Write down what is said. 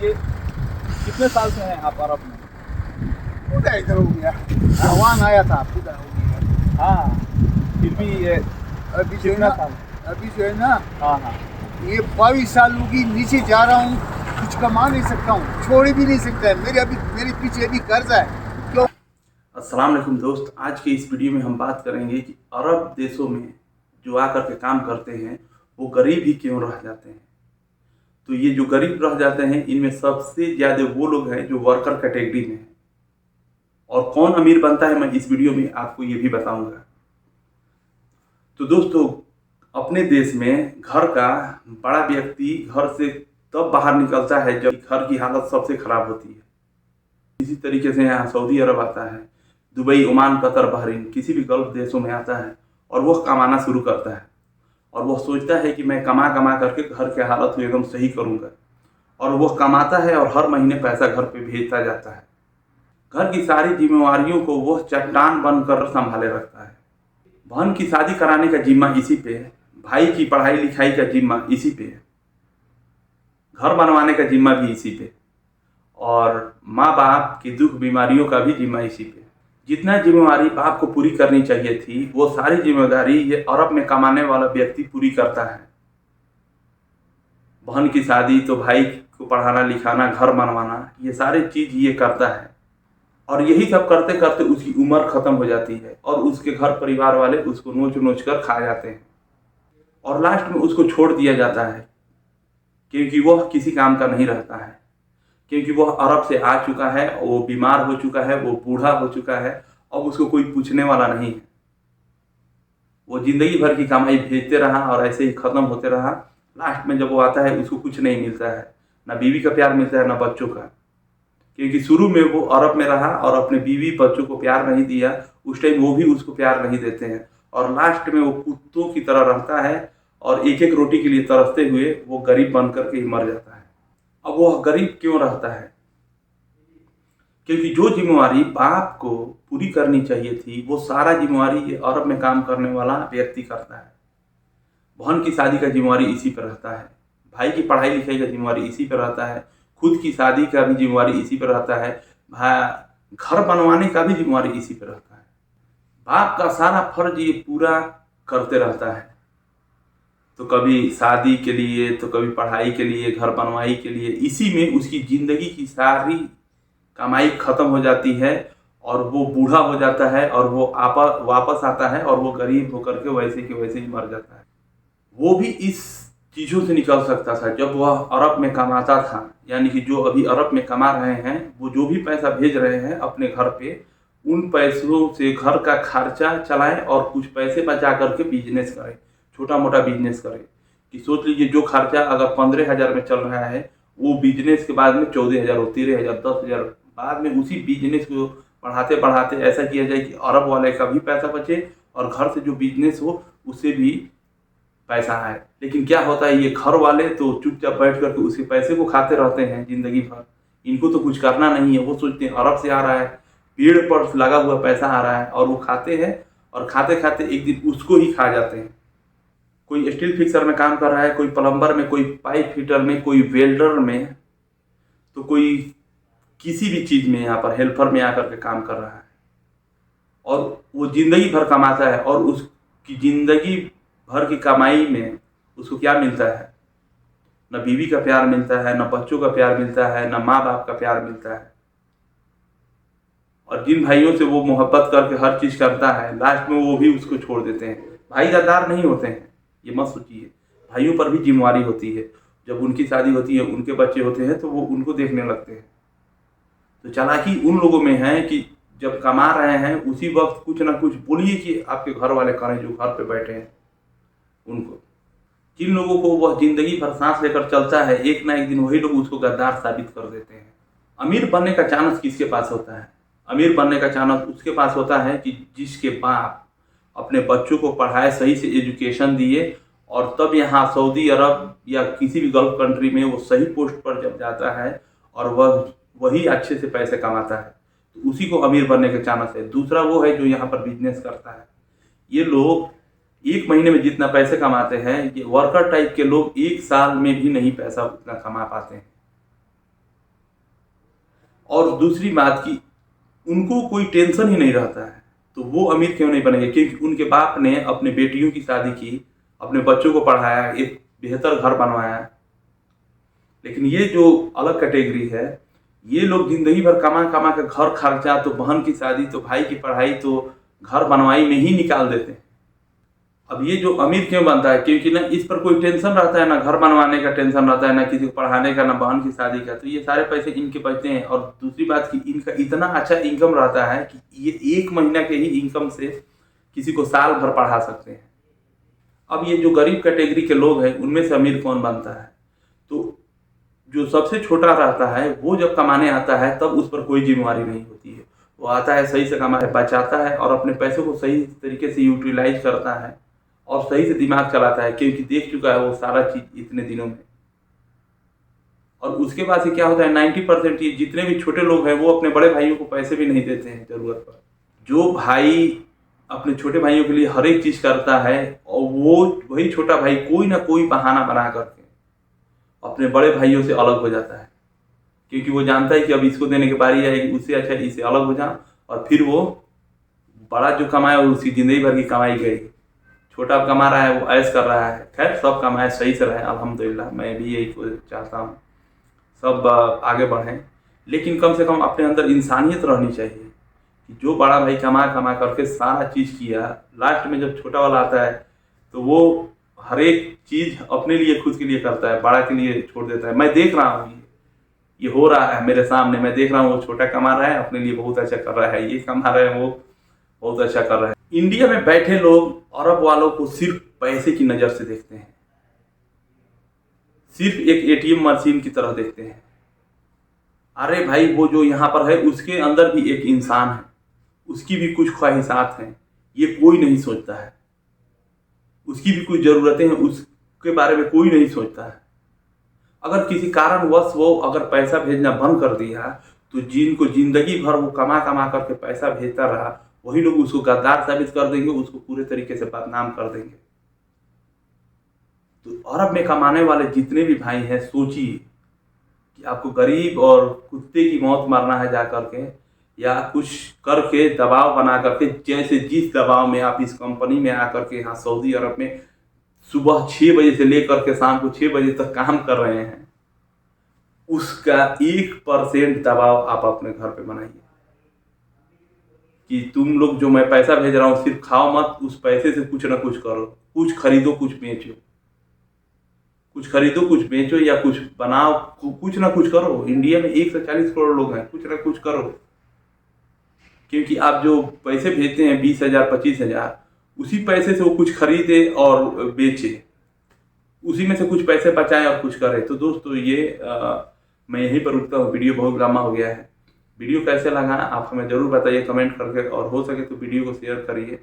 ये कितने साल से हैं आप अरब में? पूरा इधर हो गया, जवान आया था पूरा हो गया। हाँ, फिर भी ये अभी जो है कितना ना, साल? अभी जो है ना, हाँ हाँ। ये 22 साल होगी, नीचे जा रहा हूँ, कुछ कमा नहीं सकता हूँ, छोड़ भी नहीं सकता है। मेरे पीछे भी कर्ज है। क्यों? अस्सलाम वालेकुम दोस्त, आज के इस वीडियो में हम बात करेंगे कि अरब देशों में जो आकर के काम करते हैं वो गरीब ही क्यों रह जाते हैं। तो ये जो गरीब रह जाते हैं इनमें सबसे ज़्यादा वो लोग हैं जो वर्कर कैटेगरी में हैं। और कौन अमीर बनता है मैं इस वीडियो में आपको ये भी बताऊंगा। तो दोस्तों, अपने देश में घर का बड़ा व्यक्ति घर से तब बाहर निकलता है जब घर की हालत सबसे खराब होती है। इसी तरीके से यहाँ सऊदी अरब आता है, दुबई, ओमान, कतर, बहरीन, किसी भी गल्फ देशों में आता है और वह कमाना शुरू करता है। और वह सोचता है कि मैं कमा कमा करके घर के हालत को एकदम सही करूँगा। और वह कमाता है और हर महीने पैसा घर पे भेजता जाता है। घर की सारी जिम्मेवारियों को वह चट्टान बनकर संभाले रखता है। बहन की शादी कराने का जिम्मा इसी पे है, भाई की पढ़ाई लिखाई का जिम्मा इसी पे है, घर बनवाने का जिम्मा भी इसी पे, और माँ बाप की दुख बीमारियों का भी जिम्मा इसी पे। जितना जिम्मेवारी बाप को पूरी करनी चाहिए थी वो सारी जिम्मेदारी ये अरब में कमाने वाला व्यक्ति पूरी करता है। बहन की शादी तो भाई को पढ़ाना लिखाना, घर बनवाना, ये सारी चीज ये करता है। और यही सब करते करते उसकी उम्र खत्म हो जाती है और उसके घर परिवार वाले उसको नोच नोच कर खा जाते हैं और लास्ट में उसको छोड़ दिया जाता है, क्योंकि वह किसी काम का नहीं रहता है। क्योंकि वह अरब से आ चुका है, वो बीमार हो चुका है, वो बूढ़ा हो चुका है, अब उसको कोई पूछने वाला नहीं है। वो जिंदगी भर की कमाई भेजते रहा और ऐसे ही खत्म होते रहा। लास्ट में जब वो आता है उसको कुछ नहीं मिलता है, ना बीवी का प्यार मिलता है ना बच्चों का। क्योंकि शुरू में वो अरब में रहा और अपने बीवी बच्चों को प्यार नहीं दिया, उस टाइम वो भी उसको प्यार नहीं देते हैं और लास्ट में वो कुत्तों की तरह रहता है और एक एक रोटी के लिए तरसते हुए वो गरीब बन करके ही मर जाता है। अब वह गरीब क्यों रहता है? क्योंकि जो जिम्मेवारी बाप को पूरी करनी चाहिए थी वो सारा जिम्मेवारी ये अरब में काम करने वाला व्यक्ति करता है। बहन की शादी का जिम्मेवारी इसी पर रहता है, भाई की पढ़ाई लिखाई का जिम्मेवारी इसी पर रहता है, खुद की शादी का भी जिम्मेवारी इसी पर रहता है, घर बनवाने का भी जिम्मेवारी इसी पर रहता है। बाप का सारा फर्ज ये पूरा करते रहता है। तो कभी शादी के लिए, तो कभी पढ़ाई के लिए, घर बनवाई के लिए, इसी में उसकी जिंदगी की सारी कमाई खत्म हो जाती है और वो बूढ़ा हो जाता है और वो वापस आता है और वो गरीब होकर के वैसे के वैसे ही मर जाता है। वो भी इस चीज़ों से निकल सकता था जब वह अरब में कमाता था। यानी कि जो अभी अरब में कमा रहे हैं वो जो भी पैसा भेज रहे हैं अपने घर पे, उन पैसों से घर का खर्चा चलाएं और कुछ पैसे बचा करके बिजनेस करें, छोटा मोटा बिजनेस करें। कि सोच लीजिए जो खर्चा अगर 15,000 में चल रहा है वो बिजनेस के बाद में 14,000 हो, 13,000, 10,000, बाद में उसी बिजनेस को बढ़ाते बढ़ाते ऐसा किया जाए कि अरब वाले का भी पैसा बचे और घर से जो बिजनेस हो उससे भी पैसा आए। लेकिन क्या होता है, ये घर वाले तो चुपचाप बैठ करके उसके पैसे को खाते रहते हैं जिंदगी भर। इनको तो कुछ करना नहीं है, वो सोचते हैं अरब से आ रहा है, पेड़ पर लगा हुआ पैसा आ रहा है, और वो खाते हैं और खाते खाते एक दिन उसको ही खा जाते हैं। कोई स्टील फिक्सर में काम कर रहा है, कोई प्लम्बर में, कोई पाइप फिटर में, कोई वेल्डर में, तो कोई किसी भी चीज में यहाँ पर हेल्पर में आकर के काम कर रहा है और वो जिंदगी भर कमाता है और उसकी जिंदगी भर की कमाई में उसको क्या मिलता है? न बीवी का प्यार मिलता है, न बच्चों का प्यार मिलता है, न माँ बाप का प्यार मिलता है। और जिन भाइयों से वो मोहब्बत करके हर चीज करता है लास्ट में वो भी उसको छोड़ देते हैं। भाई गद्दार नहीं होते हैं, ये मत सोचिए। भाइयों पर भी जिम्मेवारी होती है। जब उनकी शादी होती है, उनके बच्चे होते हैं तो वो उनको देखने लगते हैं। तो चालाकी उन लोगों में है कि जब कमा रहे हैं उसी वक्त कुछ ना कुछ बोलिए कि आपके घर वाले करें जो घर पे बैठे हैं उनको। जिन लोगों को वह जिंदगी भर सांस लेकर चलता है, एक ना एक दिन वही लोग उसको गद्दार साबित कर देते हैं। अमीर बनने का चांस किसके पास होता है? अमीर बनने का चांस उसके पास होता है कि जिसके बाप अपने बच्चों को पढ़ाए, सही से एजुकेशन दिए और तब यहाँ सऊदी अरब या किसी भी गल्फ कंट्री में वो सही पोस्ट पर जब जाता है और वह वही अच्छे से पैसे कमाता है, तो उसी को अमीर बनने का चांस है। दूसरा वो है जो यहाँ पर बिजनेस करता है। ये लोग एक महीने में जितना पैसे कमाते हैं, ये वर्कर टाइप के लोग एक साल में भी नहीं पैसा उतना कमा पाते हैं। और दूसरी बात की उनको कोई टेंशन ही नहीं रहता है, तो वो अमीर क्यों नहीं बनेंगे? क्योंकि उनके बाप ने अपने बेटियों की शादी की, अपने बच्चों को पढ़ाया, एक बेहतर घर बनवाया। लेकिन ये जो अलग कैटेगरी है, ये लोग जिंदगी भर कमा कमा के घर खर्चा, तो बहन की शादी, तो भाई की पढ़ाई, तो घर बनवाई में ही निकाल देते हैं। अब ये जो अमीर क्यों बनता है? क्योंकि ना इस पर कोई टेंशन रहता है, ना घर बनवाने का टेंशन रहता है, ना किसी को पढ़ाने का, ना बहन की शादी का, तो ये सारे पैसे इनके बचते हैं। और दूसरी बात कि इनका इतना अच्छा इनकम रहता है कि ये 1 महीना के ही इनकम से किसी को साल भर पढ़ा सकते हैं। अब ये जो गरीब कैटेगरी के लोग हैं, उनमें से अमीर कौन बनता है? तो जो सबसे छोटा रहता है वो जब कमाने आता है तब उस पर कोई जिम्मेवारी नहीं होती है। वो आता है, सही से कमाता है, बचाता है और अपने पैसों को सही तरीके से यूटिलाइज करता है और सही से दिमाग चलाता है, क्योंकि देख चुका है वो सारा चीज इतने दिनों में। और उसके बाद से क्या होता है, 90% ये जितने भी छोटे लोग हैं वो अपने बड़े भाइयों को पैसे भी नहीं देते हैं जरूरत पर। जो भाई अपने छोटे भाइयों के लिए हर एक चीज करता है, और वो वही छोटा भाई कोई ना कोई बहाना बना करके अपने बड़े भाइयों से अलग हो जाता है, क्योंकि वो जानता है कि अब इसको देने की बारी आएगी, उससे अच्छा इससे अलग हो जाओ। और फिर वो बड़ा जो कमाया उसकी जिंदगी भर की कमाई गई, छोटा कमा रहा है वो ऐश कर रहा है। खैर, सब कमाए सही से रहे, अल्हम्दुलिल्लाह, मैं भी यही चाहता हूँ, सब आगे बढ़ें। लेकिन कम से कम अपने अंदर इंसानियत रहनी चाहिए कि जो बड़ा भाई कमा कमा करके सारा चीज़ किया, लास्ट में जब छोटा वाला आता है तो वो हर एक चीज़ अपने लिए, खुद के लिए करता है, बड़ा के लिए छोड़ देता है। मैं देख रहा हूँ ये हो रहा है मेरे सामने, मैं देख रहा हूँ वो छोटा कमा रहा है, अपने लिए बहुत अच्छा कर रहा है, ये कमा रहे हैं, वो बहुत अच्छा कर रहा है। इंडिया में बैठे लोग अरब वालों को सिर्फ पैसे की नज़र से देखते हैं, सिर्फ एक एटीएम मशीन की तरह देखते हैं। अरे भाई, वो जो यहाँ पर है उसके अंदर भी एक इंसान है, उसकी भी कुछ ख्वाहिशात हैं, ये कोई नहीं सोचता है। उसकी भी कुछ ज़रूरतें हैं, उसके बारे में कोई नहीं सोचता है। अगर किसी कारणवश वो अगर पैसा भेजना बंद कर दिया तो जिनको जिंदगी भर वो कमा कमा करके पैसा भेजता रहा, वही लोग उसको गद्दार साबित कर देंगे, उसको पूरे तरीके से बदनाम कर देंगे। तो अरब में कमाने वाले जितने भी भाई हैं, सोचिए कि आपको गरीब और कुत्ते की मौत मरना है जा करके, या कुछ करके दबाव बना करके, जैसे जिस दबाव में आप इस कंपनी में आकर के यहाँ सऊदी अरब में सुबह 6 बजे से लेकर के शाम को 6 बजे तक काम कर रहे हैं, उसका 1% दबाव आप अपने घर पे बनाइए कि तुम लोग जो मैं पैसा भेज रहा हूँ सिर्फ खाओ मत, उस पैसे से कुछ ना कुछ करो, कुछ खरीदो, कुछ बेचो, कुछ खरीदो, कुछ बेचो, या कुछ बनाओ, कुछ ना कुछ करो। इंडिया में 140 करोड़ लोग हैं, कुछ ना कुछ करो। क्योंकि आप जो पैसे भेजते हैं 20,000 25,000, उसी पैसे से वो कुछ खरीदे और बेचे, उसी में से कुछ पैसे बचाएं और कुछ करें। तो दोस्तों, ये मैं यहीं पर रुकता हूँ, वीडियो बहुत लंबा हो गया है। वीडियो कैसे लगा आप हमें ज़रूर बताइए कमेंट करके, और हो सके तो वीडियो को शेयर करिए।